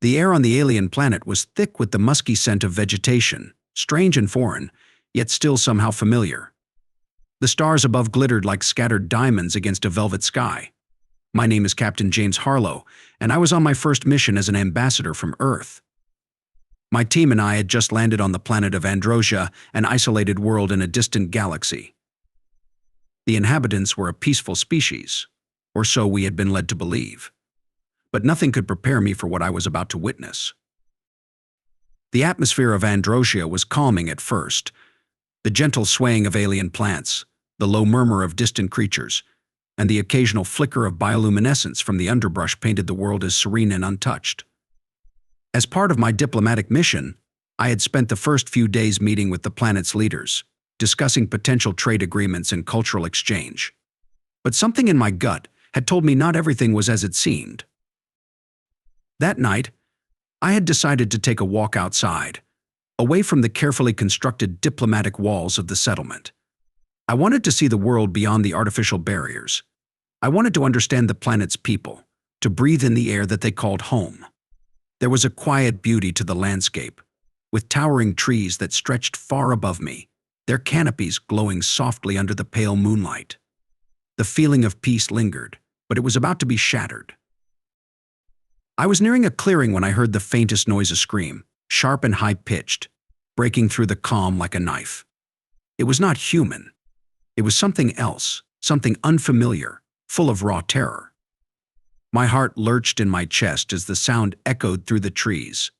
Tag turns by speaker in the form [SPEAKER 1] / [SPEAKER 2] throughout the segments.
[SPEAKER 1] The air on the alien planet was thick with the musky scent of vegetation, strange and foreign, yet still somehow familiar. The stars above glittered like scattered diamonds against a velvet sky. My name is Captain James Harlow, and I was on my first mission as an ambassador from Earth. My team and I had just landed on the planet of Androsia, an isolated world in a distant galaxy. The inhabitants were a peaceful species, or so we had been led to believe. But nothing could prepare me for what I was about to witness. The atmosphere of Androsia was calming at first. The gentle swaying of alien plants, the low murmur of distant creatures, and the occasional flicker of bioluminescence from the underbrush painted the world as serene and untouched. As part of my diplomatic mission, I had spent the first few days meeting with the planet's leaders, discussing potential trade agreements and cultural exchange. But something in my gut had told me not everything was as it seemed. That night, I had decided to take a walk outside, away from the carefully constructed diplomatic walls of the settlement. I wanted to see the world beyond the artificial barriers. I wanted to understand the planet's people, to breathe in the air that they called home. There was a quiet beauty to the landscape, with towering trees that stretched far above me, their canopies glowing softly under the pale moonlight. The feeling of peace lingered, but it was about to be shattered. I was nearing a clearing when I heard the faintest noise, a scream, sharp and high-pitched, breaking through the calm like a knife. It was not human. It was something else, something unfamiliar, full of raw terror. My heart lurched in my chest as the sound echoed through the trees.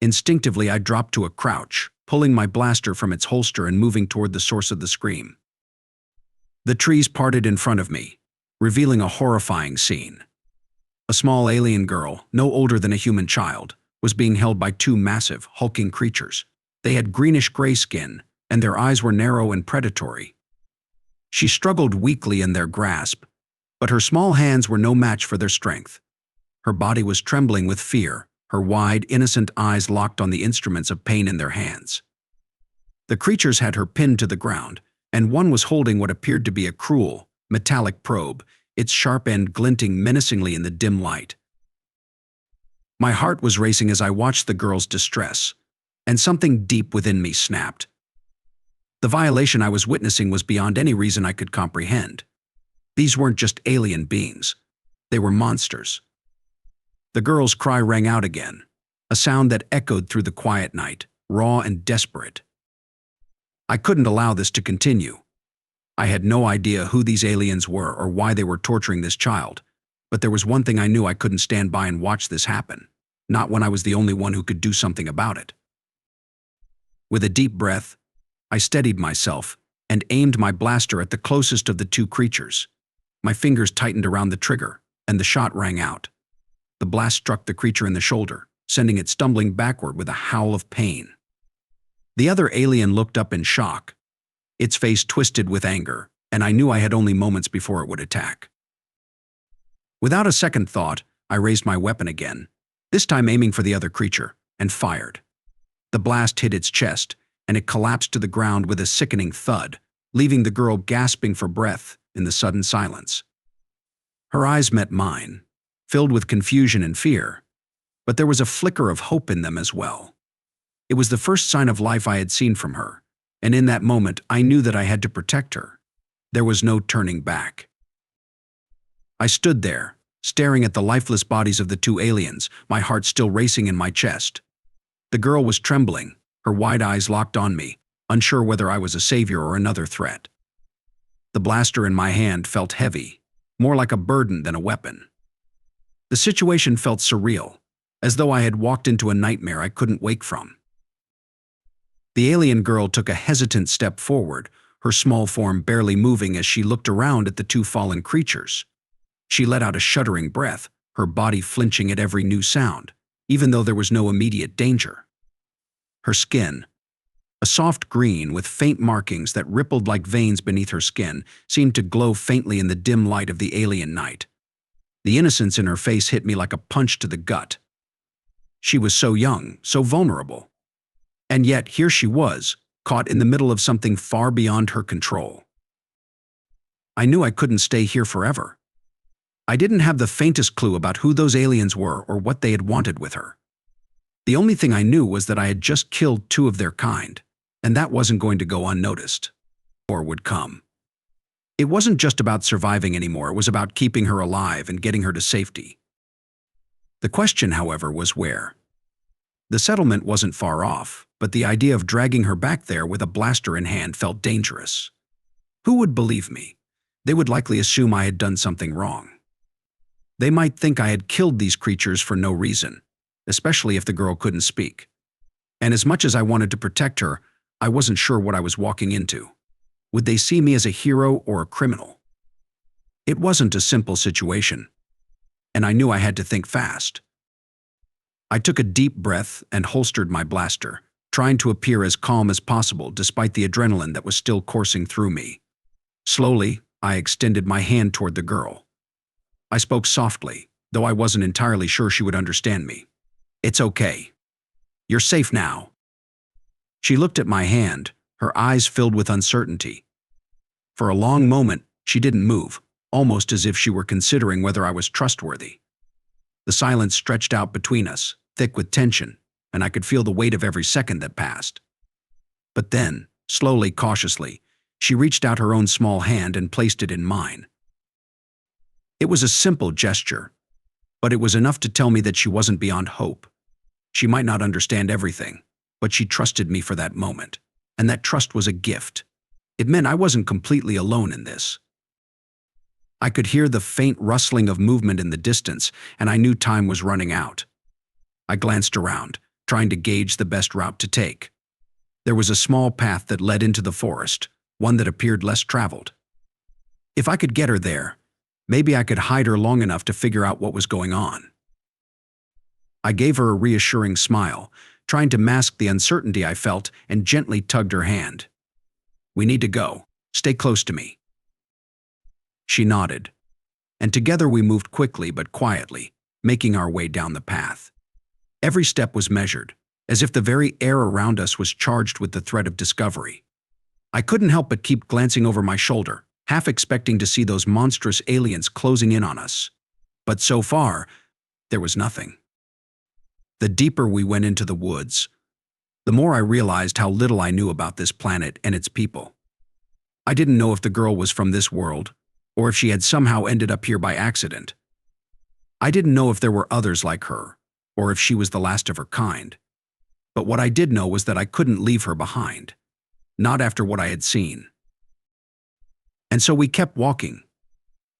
[SPEAKER 1] Instinctively, I dropped to a crouch, pulling my blaster from its holster and moving toward the source of the scream. The trees parted in front of me, revealing a horrifying scene. A small alien girl, no older than a human child, was being held by two massive, hulking creatures. They had greenish-gray skin, and their eyes were narrow and predatory. She struggled weakly in their grasp, but her small hands were no match for their strength. Her body was trembling with fear, her wide, innocent eyes locked on the instruments of pain in their hands. The creatures had her pinned to the ground, and one was holding what appeared to be a cruel, metallic probe, its sharp end glinting menacingly in the dim light. My heart was racing as I watched the girl's distress, and something deep within me snapped. The violation I was witnessing was beyond any reason I could comprehend. These weren't just alien beings. They were monsters. The girl's cry rang out again, a sound that echoed through the quiet night, raw and desperate. I couldn't allow this to continue. I had no idea who these aliens were or why they were torturing this child, but there was one thing I knew: I couldn't stand by and watch this happen, not when I was the only one who could do something about it. With a deep breath, I steadied myself and aimed my blaster at the closest of the two creatures. My fingers tightened around the trigger, and the shot rang out. The blast struck the creature in the shoulder, sending it stumbling backward with a howl of pain. The other alien looked up in shock. Its face twisted with anger, and I knew I had only moments before it would attack. Without a second thought, I raised my weapon again, this time aiming for the other creature, and fired. The blast hit its chest, and it collapsed to the ground with a sickening thud, leaving the girl gasping for breath in the sudden silence. Her eyes met mine, filled with confusion and fear, but there was a flicker of hope in them as well. It was the first sign of life I had seen from her, and in that moment I knew that I had to protect her. There was no turning back. I stood there, staring at the lifeless bodies of the two aliens, my heart still racing in my chest. The girl was trembling, her wide eyes locked on me, unsure whether I was a savior or another threat. The blaster in my hand felt heavy, more like a burden than a weapon. The situation felt surreal, as though I had walked into a nightmare I couldn't wake from. The alien girl took a hesitant step forward, her small form barely moving as she looked around at the two fallen creatures. She let out a shuddering breath, her body flinching at every new sound, even though there was no immediate danger. Her skin, a soft green with faint markings that rippled like veins beneath her skin, seemed to glow faintly in the dim light of the alien night. The innocence in her face hit me like a punch to the gut. She was so young, so vulnerable. And yet here she was, caught in the middle of something far beyond her control. I knew I couldn't stay here forever. I didn't have the faintest clue about who those aliens were or what they had wanted with her. The only thing I knew was that I had just killed two of their kind, and that wasn't going to go unnoticed. Or would come. It wasn't just about surviving anymore, it was about keeping her alive and getting her to safety. The question, however, was where. The settlement wasn't far off, but the idea of dragging her back there with a blaster in hand felt dangerous. Who would believe me? They would likely assume I had done something wrong. They might think I had killed these creatures for no reason, especially if the girl couldn't speak. And as much as I wanted to protect her, I wasn't sure what I was walking into. Would they see me as a hero or a criminal? It wasn't a simple situation, and I knew I had to think fast. I took a deep breath and holstered my blaster, trying to appear as calm as possible despite the adrenaline that was still coursing through me. Slowly, I extended my hand toward the girl. I spoke softly, though I wasn't entirely sure she would understand me. "It's okay. You're safe now." She looked at my hand, her eyes filled with uncertainty. For a long moment, she didn't move, almost as if she were considering whether I was trustworthy. The silence stretched out between us, thick with tension, and I could feel the weight of every second that passed. But then, slowly, cautiously, she reached out her own small hand and placed it in mine. It was a simple gesture, but it was enough to tell me that she wasn't beyond hope. She might not understand everything, but she trusted me for that moment, and that trust was a gift. It meant I wasn't completely alone in this. I could hear the faint rustling of movement in the distance, and I knew time was running out. I glanced around, trying to gauge the best route to take. There was a small path that led into the forest, one that appeared less traveled. If I could get her there, maybe I could hide her long enough to figure out what was going on. I gave her a reassuring smile, trying to mask the uncertainty I felt, and gently tugged her hand. "We need to go. Stay close to me." She nodded, and together we moved quickly but quietly, making our way down the path. Every step was measured, as if the very air around us was charged with the threat of discovery. I couldn't help but keep glancing over my shoulder, half expecting to see those monstrous aliens closing in on us. But so far, there was nothing. The deeper we went into the woods, the more I realized how little I knew about this planet and its people. I didn't know if the girl was from this world, or if she had somehow ended up here by accident. I didn't know if there were others like her, or if she was the last of her kind. But what I did know was that I couldn't leave her behind, not after what I had seen. And so we kept walking,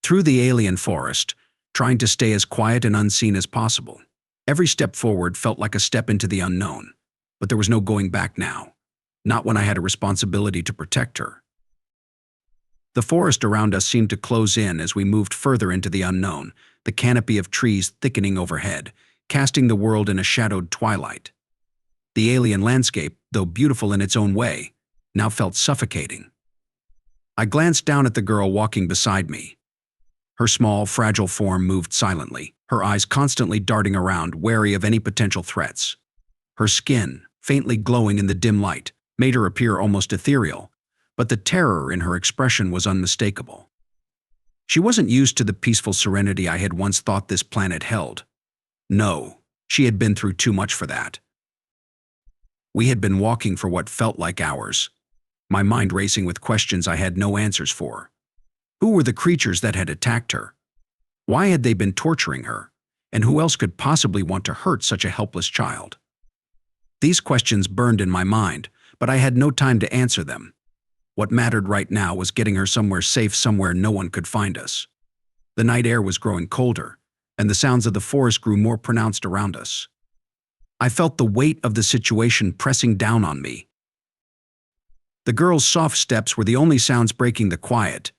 [SPEAKER 1] through the alien forest, trying to stay as quiet and unseen as possible. Every step forward felt like a step into the unknown, but there was no going back now, not when I had a responsibility to protect her. The forest around us seemed to close in as we moved further into the unknown, the canopy of trees thickening overhead, casting the world in a shadowed twilight. The alien landscape, though beautiful in its own way, now felt suffocating. I glanced down at the girl walking beside me. Her small, fragile form moved silently, her eyes constantly darting around, wary of any potential threats. Her skin, faintly glowing in the dim light, made her appear almost ethereal, but the terror in her expression was unmistakable. She wasn't used to the peaceful serenity I had once thought this planet held. No, she had been through too much for that. We had been walking for what felt like hours, my mind racing with questions I had no answers for. Who were the creatures that had attacked her? Why had they been torturing her? And who else could possibly want to hurt such a helpless child? These questions burned in my mind, but I had no time to answer them. What mattered right now was getting her somewhere safe, somewhere no one could find us. The night air was growing colder, and the sounds of the forest grew more pronounced around us. I felt the weight of the situation pressing down on me. The girl's soft steps were the only sounds breaking the quiet,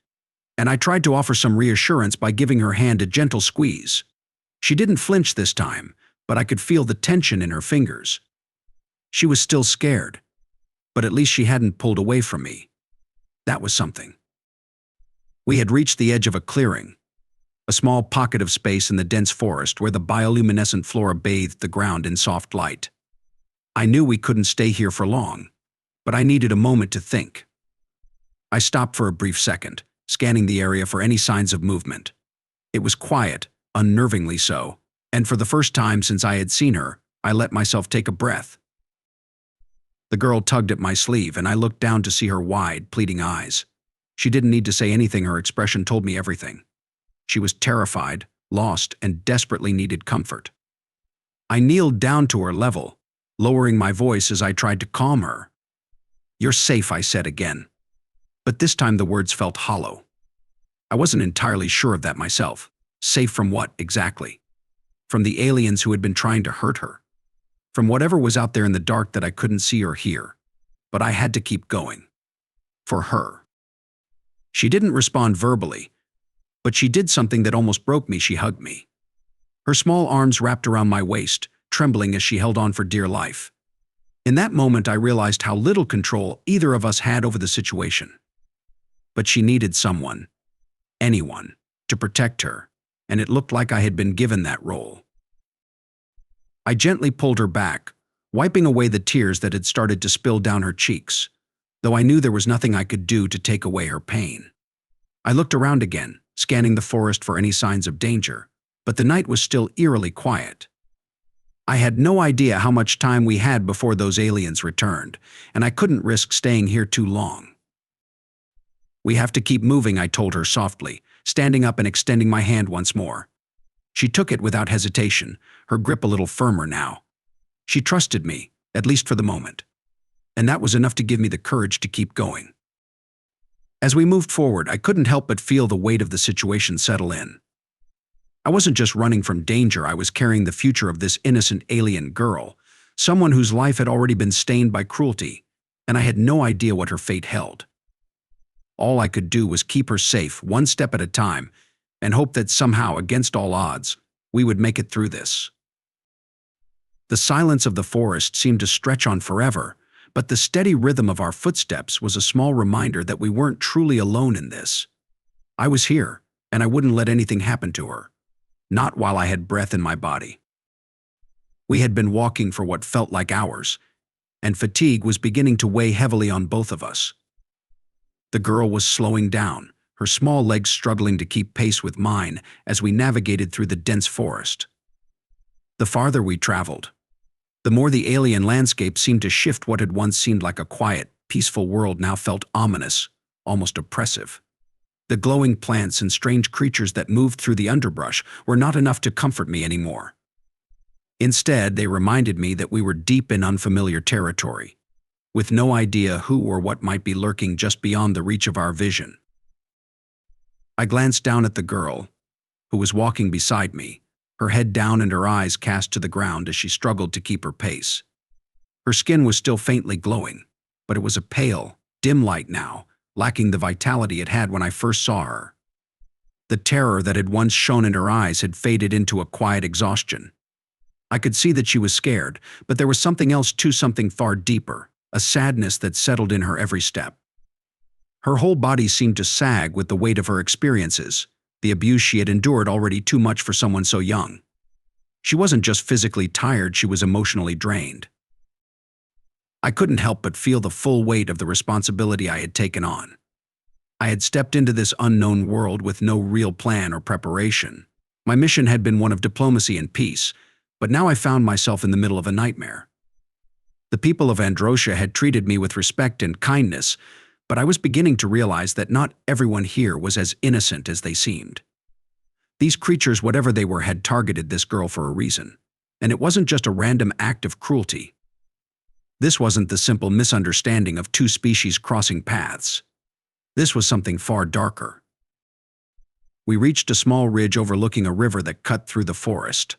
[SPEAKER 1] and I tried to offer some reassurance by giving her hand a gentle squeeze. She didn't flinch this time, but I could feel the tension in her fingers. She was still scared, but at least she hadn't pulled away from me. That was something. We had reached the edge of a clearing, a small pocket of space in the dense forest where the bioluminescent flora bathed the ground in soft light. I knew we couldn't stay here for long, but I needed a moment to think. I stopped for a brief second, scanning the area for any signs of movement. It was quiet, unnervingly so, and for the first time since I had seen her, I let myself take a breath. The girl tugged at my sleeve, and I looked down to see her wide, pleading eyes. She didn't need to say anything, her expression told me everything. She was terrified, lost, and desperately needed comfort. I kneeled down to her level, lowering my voice as I tried to calm her. "You're safe," I said again. But this time the words felt hollow. I wasn't entirely sure of that myself. Safe from what, exactly? From the aliens who had been trying to hurt her. From whatever was out there in the dark that I couldn't see or hear. But I had to keep going. For her. She didn't respond verbally, but she did something that almost broke me. She hugged me. Her small arms wrapped around my waist, trembling as she held on for dear life. In that moment, I realized how little control either of us had over the situation. But she needed someone, anyone, to protect her, and it looked like I had been given that role. I gently pulled her back, wiping away the tears that had started to spill down her cheeks, though I knew there was nothing I could do to take away her pain. I looked around again, scanning the forest for any signs of danger, but the night was still eerily quiet. I had no idea how much time we had before those aliens returned, and I couldn't risk staying here too long. "We have to keep moving," I told her softly, standing up and extending my hand once more. She took it without hesitation, her grip a little firmer now. She trusted me, at least for the moment. And that was enough to give me the courage to keep going. As we moved forward, I couldn't help but feel the weight of the situation settle in. I wasn't just running from danger, I was carrying the future of this innocent alien girl, someone whose life had already been stained by cruelty, and I had no idea what her fate held. All I could do was keep her safe, one step at a time, and hope that somehow, against all odds, we would make it through this. The silence of the forest seemed to stretch on forever, but the steady rhythm of our footsteps was a small reminder that we weren't truly alone in this. I was here, and I wouldn't let anything happen to her. Not while I had breath in my body. We had been walking for what felt like hours, and fatigue was beginning to weigh heavily on both of us. The girl was slowing down, her small legs struggling to keep pace with mine as we navigated through the dense forest. The farther we traveled, the more the alien landscape seemed to shift. What had once seemed like a quiet, peaceful world now felt ominous, almost oppressive. The glowing plants and strange creatures that moved through the underbrush were not enough to comfort me anymore. Instead, they reminded me that we were deep in unfamiliar territory, with no idea who or what might be lurking just beyond the reach of our vision. I glanced down at the girl, who was walking beside me, her head down and her eyes cast to the ground as she struggled to keep her pace. Her skin was still faintly glowing, but it was a pale, dim light now, lacking the vitality it had when I first saw her. The terror that had once shone in her eyes had faded into a quiet exhaustion. I could see that she was scared, but there was something else too, something far deeper, a sadness that settled in her every step. Her whole body seemed to sag with the weight of her experiences, the abuse she had endured, already too much for someone so young. She wasn't just physically tired, she was emotionally drained. I couldn't help but feel the full weight of the responsibility I had taken on. I had stepped into this unknown world with no real plan or preparation. My mission had been one of diplomacy and peace, but now I found myself in the middle of a nightmare. The people of Androsia had treated me with respect and kindness, but I was beginning to realize that not everyone here was as innocent as they seemed. These creatures, whatever they were, had targeted this girl for a reason, and it wasn't just a random act of cruelty. This wasn't the simple misunderstanding of two species crossing paths. This was something far darker. We reached a small ridge overlooking a river that cut through the forest.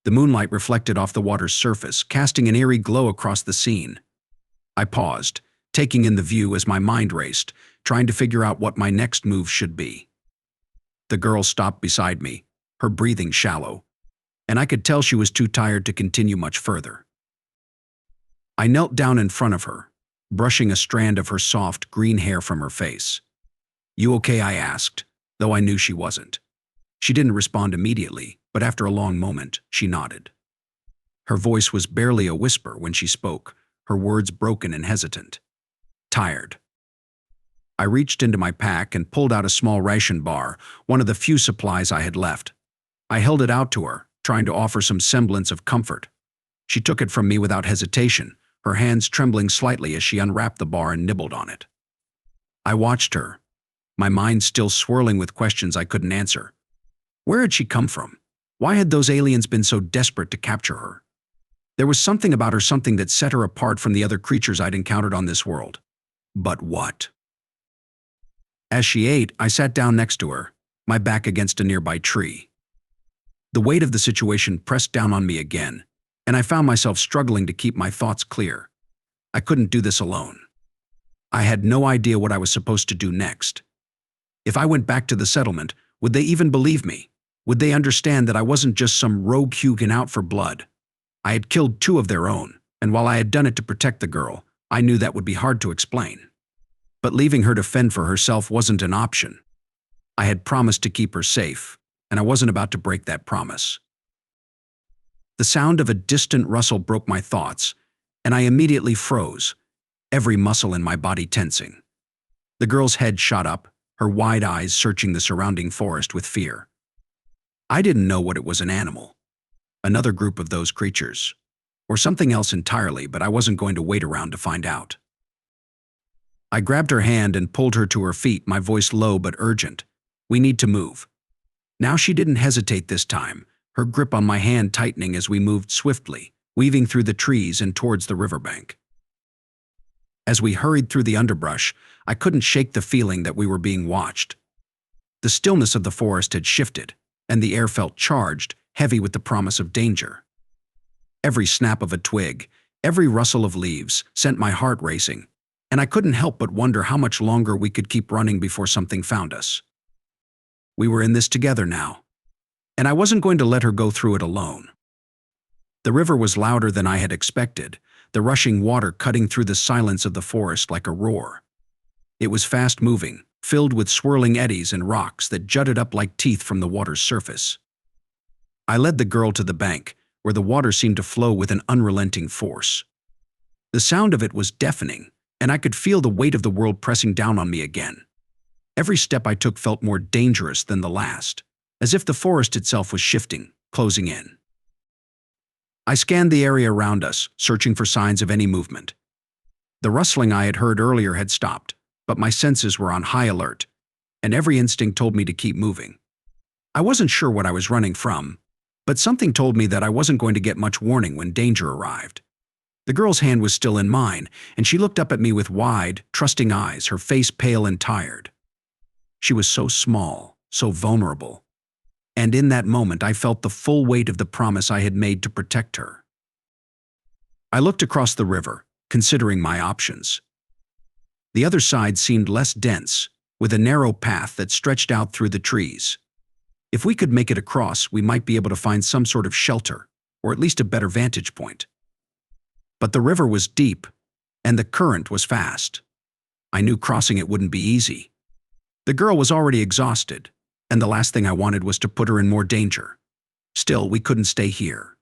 [SPEAKER 1] The moonlight reflected off the water's surface, casting an eerie glow across the scene. I paused, taking in the view as my mind raced, trying to figure out what my next move should be. The girl stopped beside me, her breathing shallow, and I could tell she was too tired to continue much further. I knelt down in front of her, brushing a strand of her soft, green hair from her face. "You okay?" I asked, though I knew she wasn't. She didn't respond immediately, but after a long moment, she nodded. Her voice was barely a whisper when she spoke, her words broken and hesitant. "Tired." I reached into my pack and pulled out a small ration bar, one of the few supplies I had left. I held it out to her, trying to offer some semblance of comfort. She took it from me without hesitation, her hands trembling slightly as she unwrapped the bar and nibbled on it. I watched her, my mind still swirling with questions I couldn't answer. Where had she come from? Why had those aliens been so desperate to capture her? There was something about her, something that set her apart from the other creatures I'd encountered on this world. But what? As she ate, I sat down next to her, my back against a nearby tree. The weight of the situation pressed down on me again, and I found myself struggling to keep my thoughts clear. I couldn't do this alone. I had no idea what I was supposed to do next. If I went back to the settlement, would they even believe me? Would they understand that I wasn't just some rogue Hugan out for blood? I had killed 2 of their own, and while I had done it to protect the girl, I knew that would be hard to explain. But leaving her to fend for herself wasn't an option. I had promised to keep her safe, and I wasn't about to break that promise. The sound of a distant rustle broke my thoughts, and I immediately froze, every muscle in my body tensing. The girl's head shot up, her wide eyes searching the surrounding forest with fear. I didn't know what it was, an animal, another group of those creatures, or something else entirely, but I wasn't going to wait around to find out. I grabbed her hand and pulled her to her feet, my voice low but urgent. We need to move. Now she didn't hesitate this time, her grip on my hand tightening as we moved swiftly, weaving through the trees and towards the riverbank. As we hurried through the underbrush, I couldn't shake the feeling that we were being watched. The stillness of the forest had shifted, and the air felt charged, heavy with the promise of danger. Every snap of a twig, every rustle of leaves sent my heart racing, and I couldn't help but wonder how much longer we could keep running before something found us. We were in this together now, and I wasn't going to let her go through it alone. The river was louder than I had expected, the rushing water cutting through the silence of the forest like a roar. It was fast-moving, filled with swirling eddies and rocks that jutted up like teeth from the water's surface. I led the girl to the bank, where the water seemed to flow with an unrelenting force. The sound of it was deafening, and I could feel the weight of the world pressing down on me again. Every step I took felt more dangerous than the last, as if the forest itself was shifting, closing in. I scanned the area around us, searching for signs of any movement. The rustling I had heard earlier had stopped, but my senses were on high alert, and every instinct told me to keep moving. I wasn't sure what I was running from, but something told me that I wasn't going to get much warning when danger arrived. The girl's hand was still in mine, and she looked up at me with wide, trusting eyes, her face pale and tired. She was so small, so vulnerable, and in that moment I felt the full weight of the promise I had made to protect her. I looked across the river, considering my options. The other side seemed less dense, with a narrow path that stretched out through the trees. If we could make it across, we might be able to find some sort of shelter, or at least a better vantage point. But the river was deep, and the current was fast. I knew crossing it wouldn't be easy. The girl was already exhausted, and the last thing I wanted was to put her in more danger. Still, we couldn't stay here.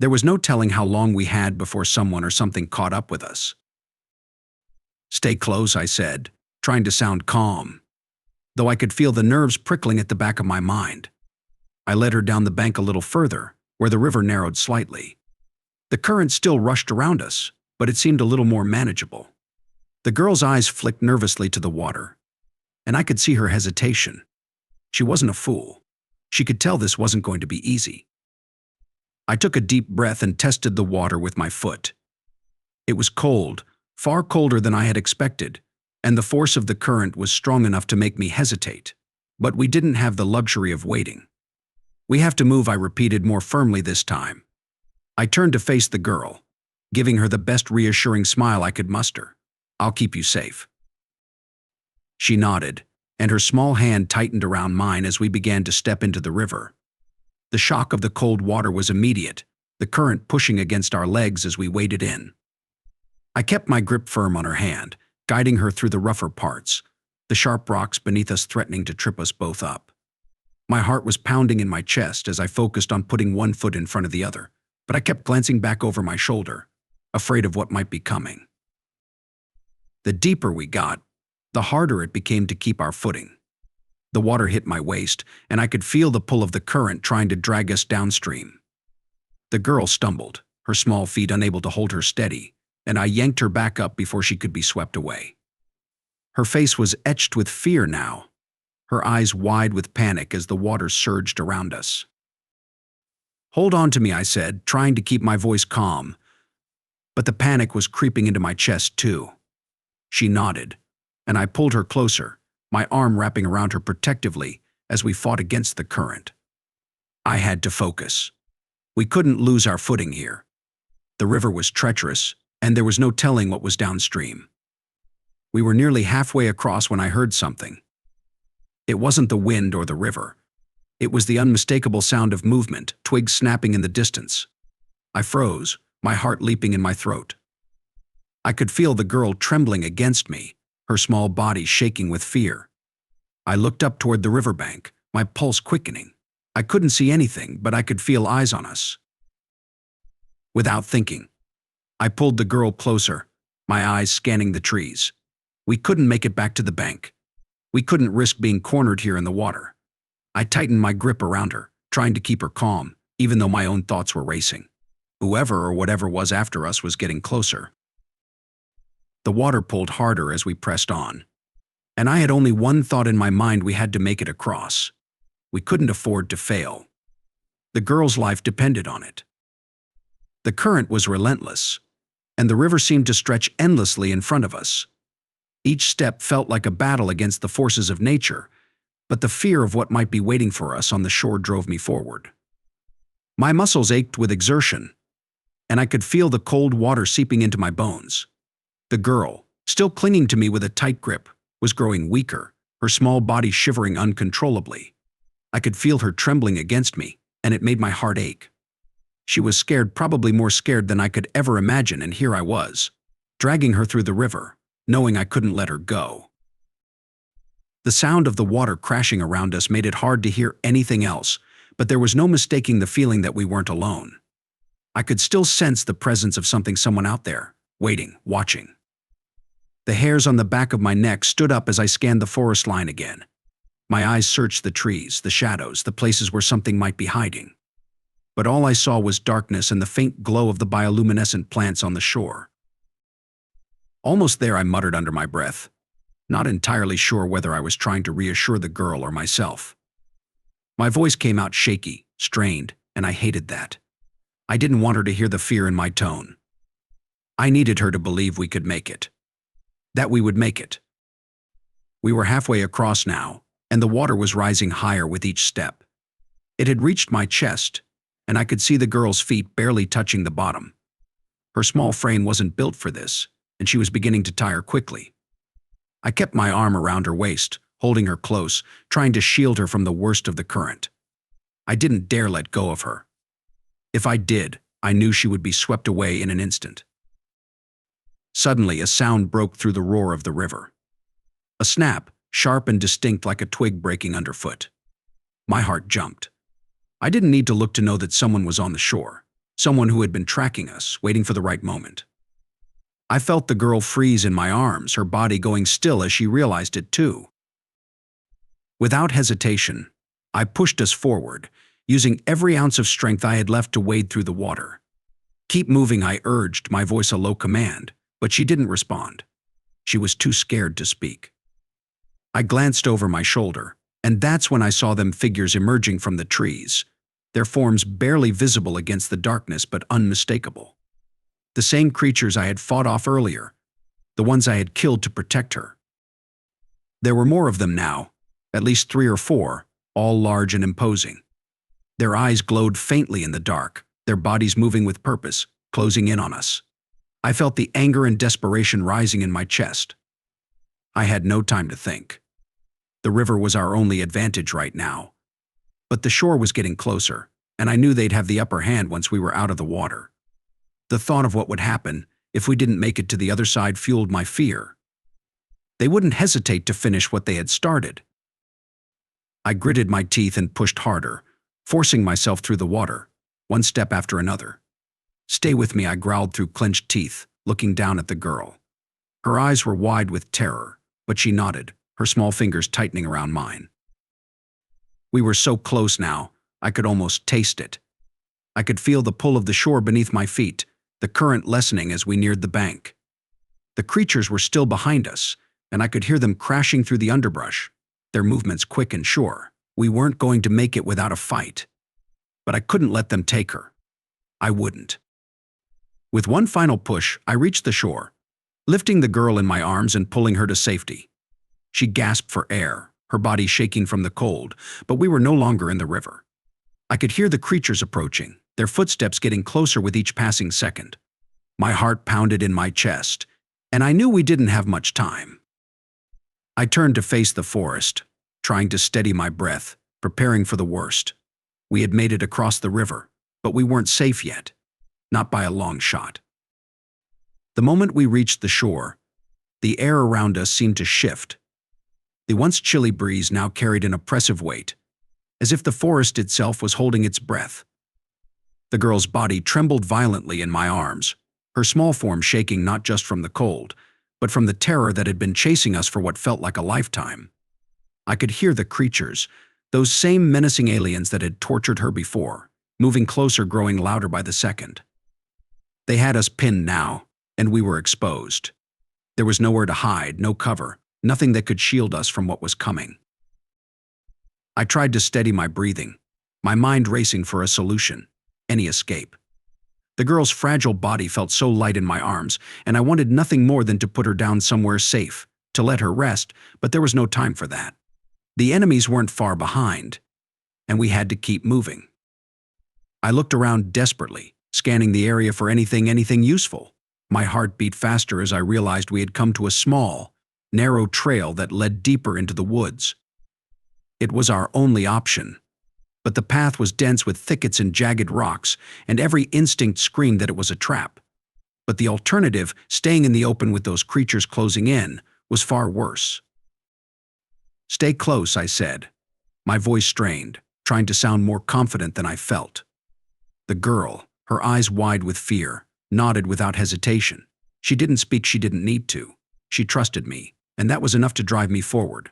[SPEAKER 1] There was no telling how long we had before someone or something caught up with us. "Stay close," I said, trying to sound calm, though I could feel the nerves prickling at the back of my mind. I led her down the bank a little further, where the river narrowed slightly. The current still rushed around us, but it seemed a little more manageable. The girl's eyes flicked nervously to the water, and I could see her hesitation. She wasn't a fool. She could tell this wasn't going to be easy. I took a deep breath and tested the water with my foot. It was cold, far colder than I had expected, and the force of the current was strong enough to make me hesitate. But we didn't have the luxury of waiting. "We have to move," I repeated more firmly this time. I turned to face the girl, giving her the best reassuring smile I could muster. "I'll keep you safe." She nodded, and her small hand tightened around mine as we began to step into the river. The shock of the cold water was immediate, the current pushing against our legs as we waded in. I kept my grip firm on her hand, guiding her through the rougher parts, the sharp rocks beneath us threatening to trip us both up. My heart was pounding in my chest as I focused on putting one foot in front of the other, but I kept glancing back over my shoulder, afraid of what might be coming. The deeper we got, the harder it became to keep our footing. The water hit my waist, and I could feel the pull of the current trying to drag us downstream. The girl stumbled, her small feet unable to hold her steady, and I yanked her back up before she could be swept away. Her face was etched with fear now, her eyes wide with panic as the water surged around us. "Hold on to me," I said, trying to keep my voice calm, but the panic was creeping into my chest too. She nodded, and I pulled her closer, my arm wrapping around her protectively as we fought against the current. I had to focus. We couldn't lose our footing here. The river was treacherous, and there was no telling what was downstream. We were nearly halfway across when I heard something. It wasn't the wind or the river. It was the unmistakable sound of movement, twigs snapping in the distance. I froze, my heart leaping in my throat. I could feel the girl trembling against me, her small body shaking with fear. I looked up toward the riverbank, my pulse quickening. I couldn't see anything, but I could feel eyes on us. Without thinking, I pulled the girl closer, my eyes scanning the trees. We couldn't make it back to the bank. We couldn't risk being cornered here in the water. I tightened my grip around her, trying to keep her calm, even though my own thoughts were racing. Whoever or whatever was after us was getting closer. The water pulled harder as we pressed on. And I had only one thought in my mind: we had to make it across. We couldn't afford to fail. The girl's life depended on it. The current was relentless, and the river seemed to stretch endlessly in front of us. Each step felt like a battle against the forces of nature, but the fear of what might be waiting for us on the shore drove me forward. My muscles ached with exertion, and I could feel the cold water seeping into my bones. The girl, still clinging to me with a tight grip, was growing weaker, her small body shivering uncontrollably. I could feel her trembling against me, and it made my heart ache. She was scared, probably more scared than I could ever imagine, and here I was, dragging her through the river, knowing I couldn't let her go. The sound of the water crashing around us made it hard to hear anything else, but there was no mistaking the feeling that we weren't alone. I could still sense the presence of someone out there, waiting, watching. The hairs on the back of my neck stood up as I scanned the forest line again. My eyes searched the trees, the shadows, the places where something might be hiding. But all I saw was darkness and the faint glow of the bioluminescent plants on the shore. "Almost there," I muttered under my breath, not entirely sure whether I was trying to reassure the girl or myself. My voice came out shaky, strained, and I hated that. I didn't want her to hear the fear in my tone. I needed her to believe we could make it. That we would make it. We were halfway across now, and the water was rising higher with each step. It had reached my chest, and I could see the girl's feet barely touching the bottom. Her small frame wasn't built for this, and she was beginning to tire quickly. I kept my arm around her waist, holding her close, trying to shield her from the worst of the current. I didn't dare let go of her. If I did, I knew she would be swept away in an instant. Suddenly, a sound broke through the roar of the river. A snap, sharp and distinct like a twig breaking underfoot. My heart jumped. I didn't need to look to know that someone was on the shore, someone who had been tracking us, waiting for the right moment. I felt the girl freeze in my arms, her body going still as she realized it too. Without hesitation, I pushed us forward, using every ounce of strength I had left to wade through the water. "Keep moving," I urged, my voice a low command, but she didn't respond. She was too scared to speak. I glanced over my shoulder, and that's when I saw them figures emerging from the trees, their forms barely visible against the darkness but unmistakable. The same creatures I had fought off earlier, the ones I had killed to protect her. There were more of them now, at least 3 or 4, all large and imposing. Their eyes glowed faintly in the dark, their bodies moving with purpose, closing in on us. I felt the anger and desperation rising in my chest. I had no time to think. The river was our only advantage right now. But the shore was getting closer, and I knew they'd have the upper hand once we were out of the water. The thought of what would happen if we didn't make it to the other side fueled my fear. They wouldn't hesitate to finish what they had started. I gritted my teeth and pushed harder, forcing myself through the water, one step after another. "Stay with me," I growled through clenched teeth, looking down at the girl. Her eyes were wide with terror, but she nodded, her small fingers tightening around mine. We were so close now, I could almost taste it. I could feel the pull of the shore beneath my feet, the current lessening as we neared the bank. The creatures were still behind us, and I could hear them crashing through the underbrush, their movements quick and sure. We weren't going to make it without a fight. But I couldn't let them take her. I wouldn't. With one final push, I reached the shore, lifting the girl in my arms and pulling her to safety. She gasped for air, her body shaking from the cold, but we were no longer in the river. I could hear the creatures approaching, their footsteps getting closer with each passing second. My heart pounded in my chest, and I knew we didn't have much time. I turned to face the forest, trying to steady my breath, preparing for the worst. We had made it across the river, but we weren't safe yet, not by a long shot. The moment we reached the shore, the air around us seemed to shift. The once chilly breeze now carried an oppressive weight, as if the forest itself was holding its breath. The girl's body trembled violently in my arms, her small form shaking not just from the cold, but from the terror that had been chasing us for what felt like a lifetime. I could hear the creatures, those same menacing aliens that had tortured her before, moving closer, growing louder by the second. They had us pinned now, and we were exposed. There was nowhere to hide, no cover, nothing that could shield us from what was coming. I tried to steady my breathing, my mind racing for a solution, any escape. The girl's fragile body felt so light in my arms, and I wanted nothing more than to put her down somewhere safe, to let her rest, but there was no time for that. The enemies weren't far behind, and we had to keep moving. I looked around desperately, scanning the area for anything useful. My heart beat faster as I realized we had come to a small, narrow trail that led deeper into the woods. It was our only option, but the path was dense with thickets and jagged rocks, and every instinct screamed that it was a trap. But the alternative, staying in the open with those creatures closing in, was far worse. "Stay close," I said, my voice strained, trying to sound more confident than I felt. The girl, her eyes wide with fear, nodded without hesitation. She didn't speak, she didn't need to. She trusted me, and that was enough to drive me forward.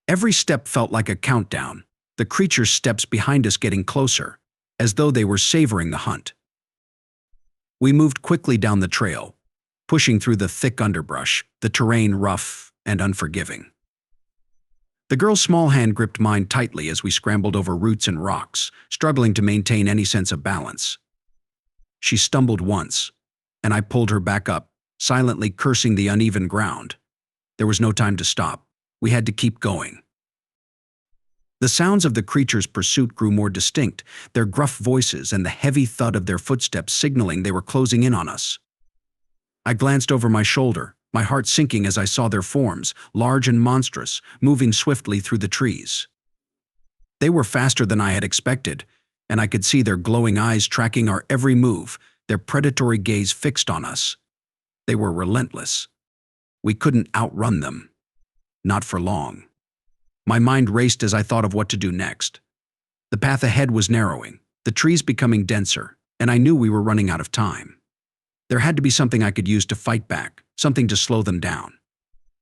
[SPEAKER 1] Every step felt like a countdown, the creatures' steps behind us getting closer, as though they were savoring the hunt. We moved quickly down the trail, pushing through the thick underbrush, the terrain rough and unforgiving. The girl's small hand gripped mine tightly as we scrambled over roots and rocks, struggling to maintain any sense of balance. She stumbled once, and I pulled her back up, silently cursing the uneven ground. There was no time to stop. We had to keep going. The sounds of the creatures' pursuit grew more distinct, their gruff voices and the heavy thud of their footsteps signaling they were closing in on us. I glanced over my shoulder, my heart sinking as I saw their forms, large and monstrous, moving swiftly through the trees. They were faster than I had expected, and I could see their glowing eyes tracking our every move, their predatory gaze fixed on us. They were relentless. We couldn't outrun them. Not for long. My mind raced as I thought of what to do next. The path ahead was narrowing, the trees becoming denser, and I knew we were running out of time. There had to be something I could use to fight back, something to slow them down.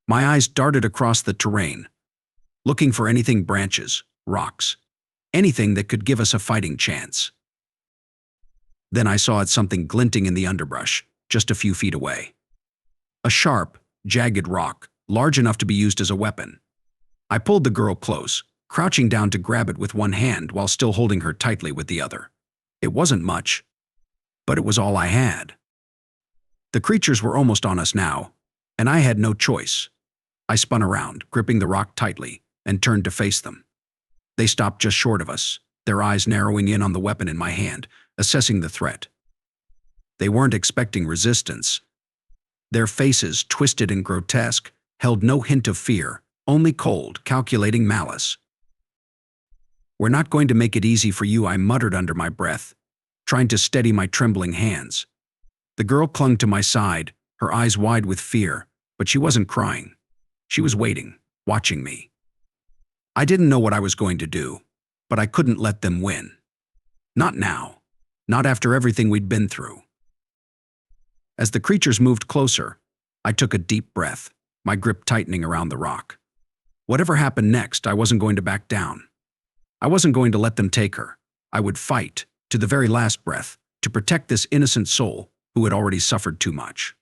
[SPEAKER 1] My eyes darted across the terrain, looking for anything, branches, rocks, anything that could give us a fighting chance. Then I saw something glinting in the underbrush, just a few feet away. A sharp, jagged rock, large enough to be used as a weapon. I pulled the girl close, crouching down to grab it with one hand while still holding her tightly with the other. It wasn't much, but it was all I had. The creatures were almost on us now, and I had no choice. I spun around, gripping the rock tightly, and turned to face them. They stopped just short of us, their eyes narrowing in on the weapon in my hand, assessing the threat. They weren't expecting resistance. Their faces, twisted and grotesque, held no hint of fear, only cold, calculating malice. "We're not going to make it easy for you," I muttered under my breath, trying to steady my trembling hands. The girl clung to my side, her eyes wide with fear, but she wasn't crying. She was waiting, watching me. I didn't know what I was going to do, but I couldn't let them win. Not now. Not after everything we'd been through. As the creatures moved closer, I took a deep breath. my grip tightening around the rock. Whatever happened next, I wasn't going to back down. I wasn't going to let them take her. I would fight, to the very last breath, to protect this innocent soul who had already suffered too much.